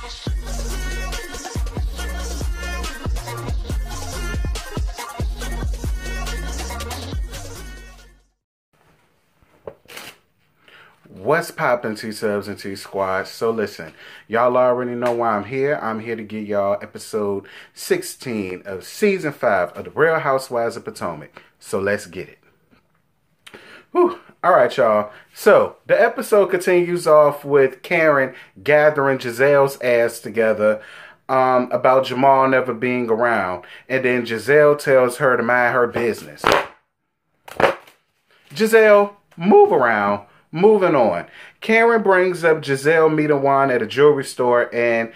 What's poppin', T-Subs and T-Squad? So listen, y'all already know why I'm here. I'm here to give y'all episode 16 of season 5 of the Real Housewives of Potomac. So let's get it. Whew. Alright, y'all. So the episode continues off with Karen gathering Giselle's ass together about Jamal never being around. And then Giselle tells her to mind her business. Giselle, move around. Moving on. Karen brings up Giselle meeting Juan at a jewelry store, and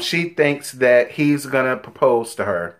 she thinks that he's going to propose to her.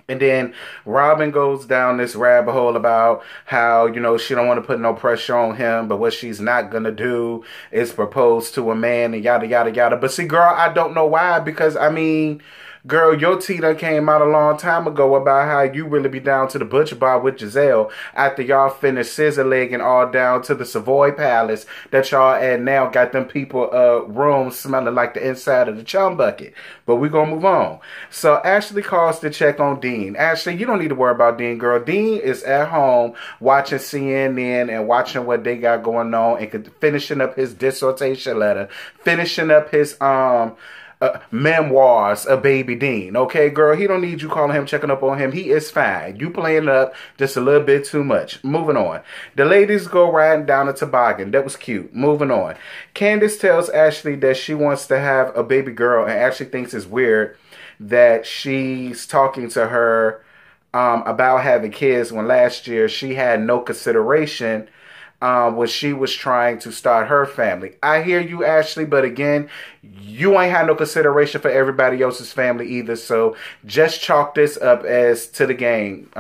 And then Robin goes down this rabbit hole about how, you know, she don't want to put no pressure on him, but what she's not going to do is propose to a man and yada, yada, yada. But see, girl, I don't know why, because, I mean, girl, your tea done came out a long time ago about how you really be down to the butcher bar with Giselle after y'all finished scissor legging all down to the Savoy Palace that y'all at now got them people rooms smelling like the inside of the chum bucket. But we gonna move on. So Ashley calls to check on Dean. Ashley, you don't need to worry about Dean, girl. Dean is at home watching CNN and watching what they got going on and finishing up his dissertation letter, finishing up his memoirs of Baby Dean. Okay, girl, he don't need you calling him, checking up on him. He is fine. You playing up just a little bit too much. Moving on. The ladies go riding down a toboggan. That was cute. Moving on. Candace tells Ashley that she wants to have a baby girl, and Ashley thinks it's weird that she's talking to her about having kids when last year she had no consideration when she was trying to start her family. I hear you, Ashley, but again, you ain't had no consideration for everybody else's family either, so just chalk this up as to the game,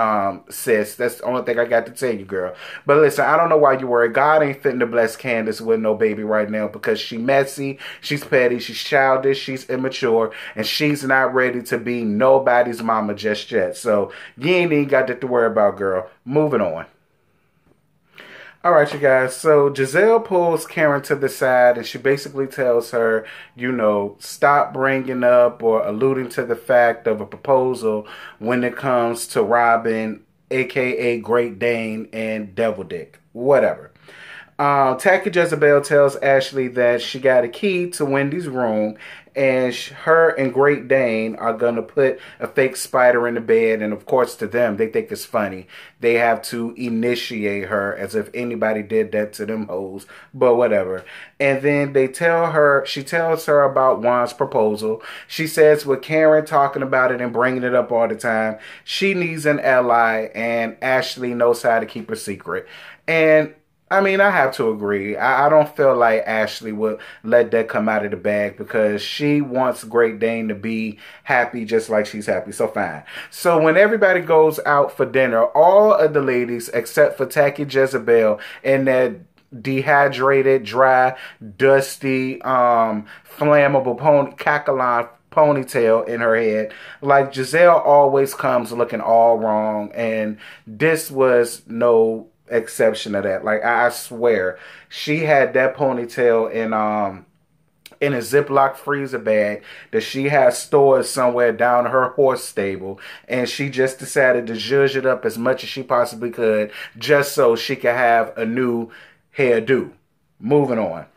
sis. That's the only thing I got to tell you, girl. But listen, I don't know why you worry. God ain't fitting to bless Candace with no baby right now because she messy, she's petty, she's childish, she's immature, and she's not ready to be nobody's mama just yet. So you ain't even got that to worry about, girl. Moving on. Alright, you guys, so Giselle pulls Karen to the side and she basically tells her, you know, stop bringing up or alluding to the fact of a proposal when it comes to Robin, aka Great Dane, and Devil Dick. Whatever. Tacky Jezebel tells Ashley that she got a key to Wendy's room and her and Great Dane are going to put a fake spider in the bed. And of course, to them, they think it's funny. They have to initiate her as if anybody did that to them hoes. But whatever. And then she tells her about Juan's proposal. She says with Karen talking about it and bringing it up all the time, she needs an ally and Ashley knows how to keep her secret. And I mean, I have to agree. I don't feel like Ashley would let that come out of the bag because she wants Great Dane to be happy just like she's happy. So fine. So when everybody goes out for dinner, all of the ladies except for Tacky Jezebel and that dehydrated, dry, dusty, flammable Kakalon ponytail in her head. Like Giselle always comes looking all wrong, and this was no exception of that. Like I swear she had that ponytail in a Ziploc freezer bag that she had stored somewhere down her horse stable, and she just decided to zhuzh it up as much as she possibly could just so she could have a new hairdo. Moving on.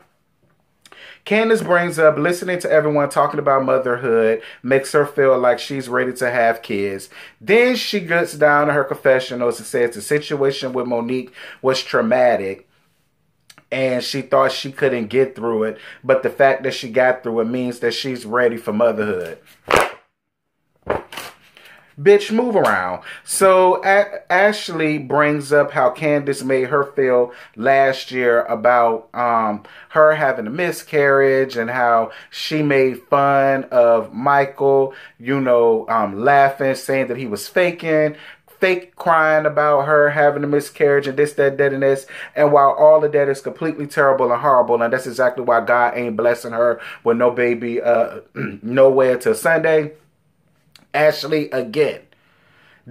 Candace brings up listening to everyone talking about motherhood makes her feel like she's ready to have kids. Then she gets down to her confessionals and says the situation with Monique was traumatic and she thought she couldn't get through it. But the fact that she got through it means that she's ready for motherhood. Bitch, move around. So Ashley brings up how Candace made her feel last year about her having a miscarriage and how she made fun of Michael, you know, laughing, saying that he was fake crying about her having a miscarriage and this, that, and this. And while all of that is completely terrible and horrible, and that's exactly why God ain't blessing her with no baby nowhere till Sunday, Ashley, again,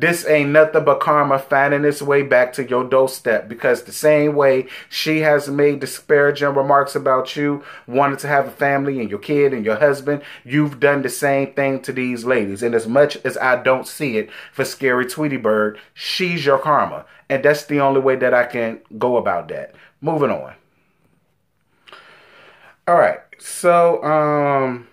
This ain't nothing but karma finding its way back to your doorstep, because the same way she has made disparaging remarks about you, wanting to have a family and your kid and your husband, you've done the same thing to these ladies. And as much as I don't see it for Scary Tweety Bird, she's your karma. And that's the only way that I can go about that. Moving on. All right. So,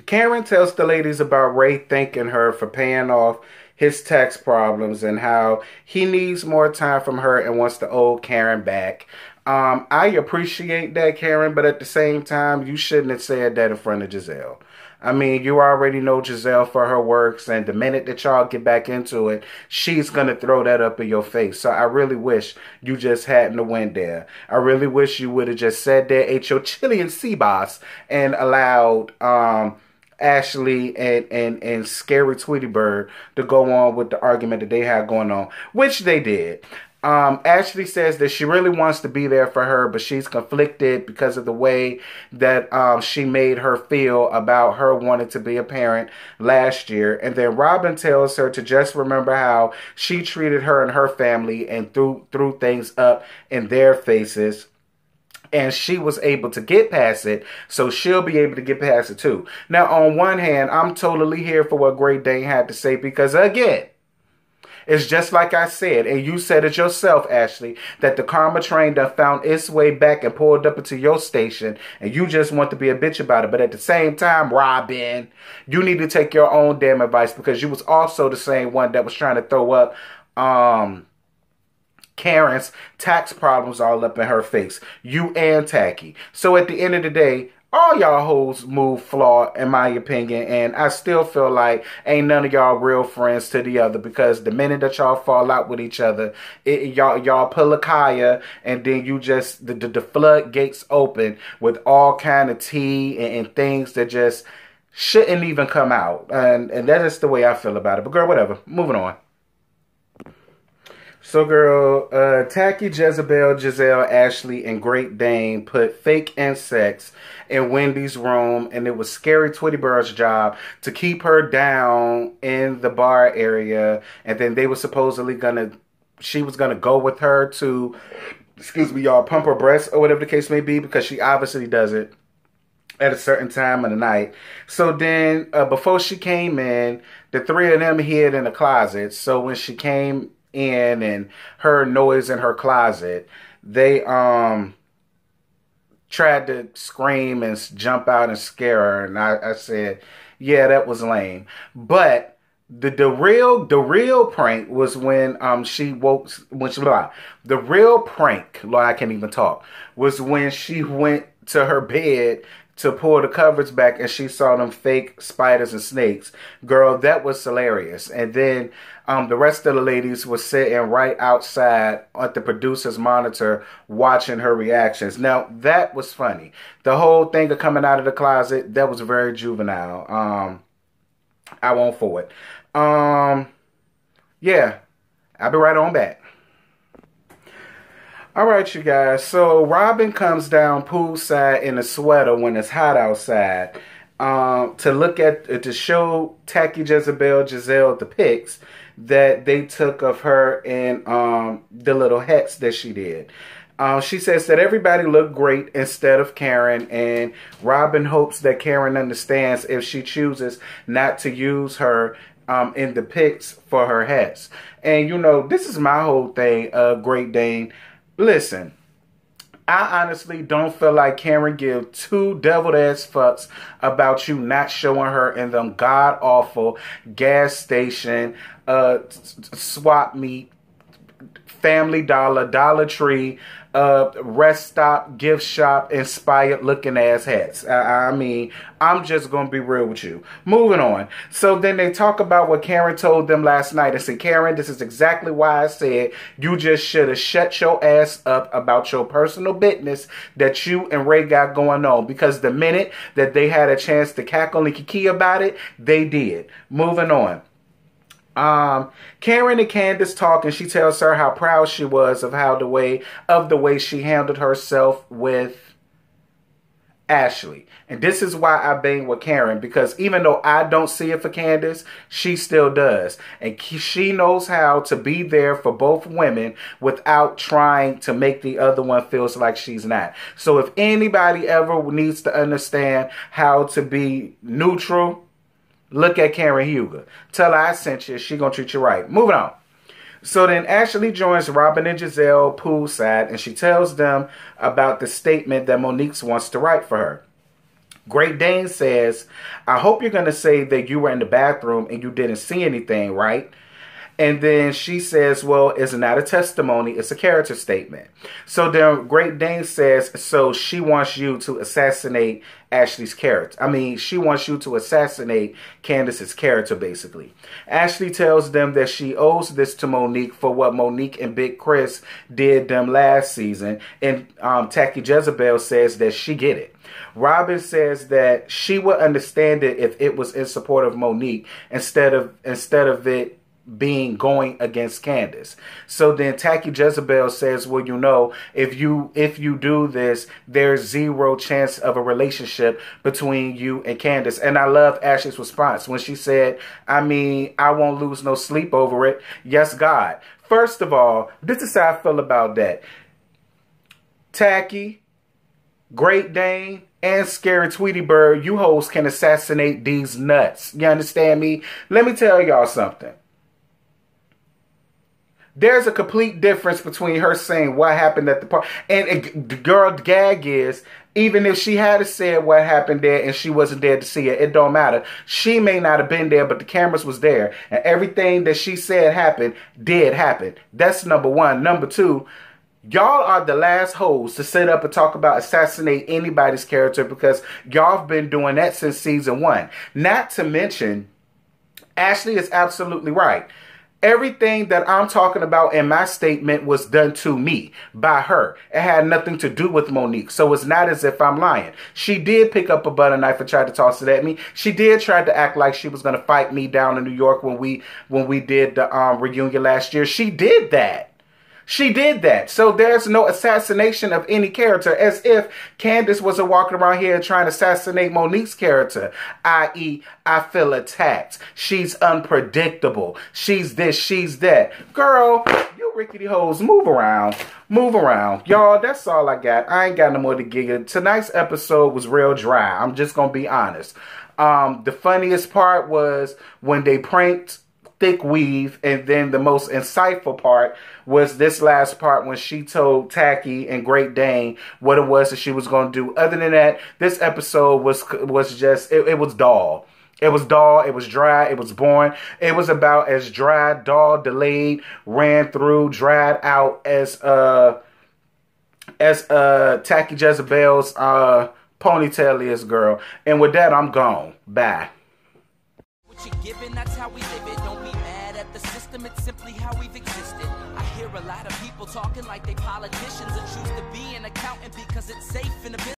Karen tells the ladies about Ray thanking her for paying off his tax problems and how he needs more time from her and wants to owe Karen back. I appreciate that, Karen, but at the same time, you shouldn't have said that in front of Giselle. I mean, you already know Giselle for her works, and the minute that y'all get back into it, she's going to throw that up in your face. So I really wish you just hadn't went there. I really wish you would have just said that, ate your Chilean sea bass, and allowed Ashley and Scary Tweety Bird to go on with the argument that they had going on, which they did. Ashley says that she really wants to be there for her, but she's conflicted because of the way that she made her feel about her wanting to be a parent last year. And then Robin tells her to just remember how she treated her and her family and threw things up in their faces. And she was able to get past it, so she'll be able to get past it too. Now, on one hand, I'm totally here for what Great Dane had to say, because again, it's just like I said, and you said it yourself, Ashley, that the karma train done found its way back and pulled up into your station, and you just want to be a bitch about it. But at the same time, Robin, you need to take your own damn advice, because you was also the same one that was trying to throw up Karen's tax problems all up in her face. You and Tacky. So at the end of the day, all y'all hoes move flawed, in my opinion, and I still feel like ain't none of y'all real friends to the other, because the minute that y'all fall out with each other, y'all pull a Kaya, and then you just, the floodgates open with all kind of tea and things that just shouldn't even come out, and that is the way I feel about it. But girl, whatever, moving on. So, girl, Tacky, Jezebel, Giselle, Ashley, and Great Dane put fake insects in Wendy's room, and it was Scary Tweety Bird's job to keep her down in the bar area, and then they were supposedly she was gonna go with her to, excuse me, y'all, pump her breasts or whatever the case may be, because she obviously does it at a certain time of the night. So then, before she came in, the three of them hid in the closet. So when she came in and heard noise in her closet, they tried to scream and jump out and scare her, and I said, yeah, that was lame. But the real prank was when the real prank, Lord, I can't even talk, was when she went to her bed to pull the covers back and she saw them fake spiders and snakes. Girl, that was hilarious. And then the rest of the ladies were sitting right outside at the producer's monitor watching her reactions. Now, that was funny. The whole thing of coming out of the closet, that was very juvenile. I won't for it. Yeah, I'll be right on back. All right, you guys. So Robin comes down poolside in a sweater when it's hot outside to show Tacky, Jezebel, Giselle the pics that they took of her in the little hats that she did. She says that everybody looked great instead of Karen, and Robin hopes that Karen understands if she chooses not to use her in the pics for her hats. And you know, this is my whole thing, Great Dane. Listen, I honestly don't feel like Karen give two deviled ass fucks about you not showing her in them god awful gas station, swap meet, Family Dollar, Dollar Tree, rest stop, gift shop, inspired looking ass hats. I mean, I'm just going to be real with you. Moving on. So then they talk about what Karen told them last night and say, Karen, this is exactly why I said you just should have shut your ass up about your personal business that you and Ray got going on. Because the minute that they had a chance to cackle and kiki about it, they did. Moving on. Karen and Candace talk, and she tells her how proud she was of the way she handled herself with Ashley. And this is why I bang with Karen, because even though I don't see it for Candace, she still does. And she knows how to be there for both women without trying to make the other one feel like she's not. So if anybody ever needs to understand how to be neutral, look at Karen Huger. Tell her I sent you. She gonna treat you right. Moving on. So then Ashley joins Robin and Giselle poolside, and she tells them about the statement that Monique wants to write for her. Great Dane says, I hope you're going to say that you were in the bathroom and you didn't see anything, right? And then she says, well, it's not a testimony, it's a character statement. So then Great Dane says, so she wants you to assassinate Ashley's character. I mean, she wants you to assassinate Candace's character, basically. Ashley tells them that she owes this to Monique for what Monique and Big Chris did them last season. And Tacky Jezebel says that she get it. Robin says that she would understand it if it was in support of Monique instead of it being going against Candace. So then Tacky Jezebel says, well, you know, if you do this, there's zero chance of a relationship between you and Candace. And I love Ashley's response when she said, I mean, I won't lose no sleep over it. Yes, God. First of all, this is how I feel about that. Tacky, Great Dane, and Scary Tweety Bird, you hoes can assassinate these nuts. You understand me? Let me tell y'all something. There's a complete difference between her saying what happened at the party. And the girl gag is, even if she had said what happened there and she wasn't there to see it, it don't matter. She may not have been there, but the cameras was there. And everything that she said happened, did happen. That's number one. Number two, y'all are the last hoes to sit up and talk about assassinate anybody's character, because y'all have been doing that since season 1. Not to mention, Ashley is absolutely right. Everything that I'm talking about in my statement was done to me by her. It had nothing to do with Monique. So it's not as if I'm lying. She did pick up a butter knife and try to toss it at me. She did try to act like she was going to fight me down in New York when we did the reunion last year. She did that. She did that. So there's no assassination of any character, as if Candace wasn't walking around here trying to assassinate Monique's character, i.e., I feel attacked. She's unpredictable. She's this, she's that. Girl, you rickety hoes, move around. Move around. Y'all, that's all I got. I ain't got no more to give. Tonight's episode was real dry. I'm just going to be honest. The funniest part was when they pranked Thick Weave, and then the most insightful part was this last part when she told Tacky and Great Dane what it was that she was going to do. Other than that, this episode was just, it was dull. It was dull, it was dry, it was boring. It was about as dry, dull, delayed, ran through, dried out as Tacky Jezebel's ponytail is, girl. And with that, I'm gone. Bye. What you're given, that's how we live it. Don't be mad at the system, it's simply how we've existed. I hear a lot of people talking like they politicians and choose to be an accountant because it's safe in the business.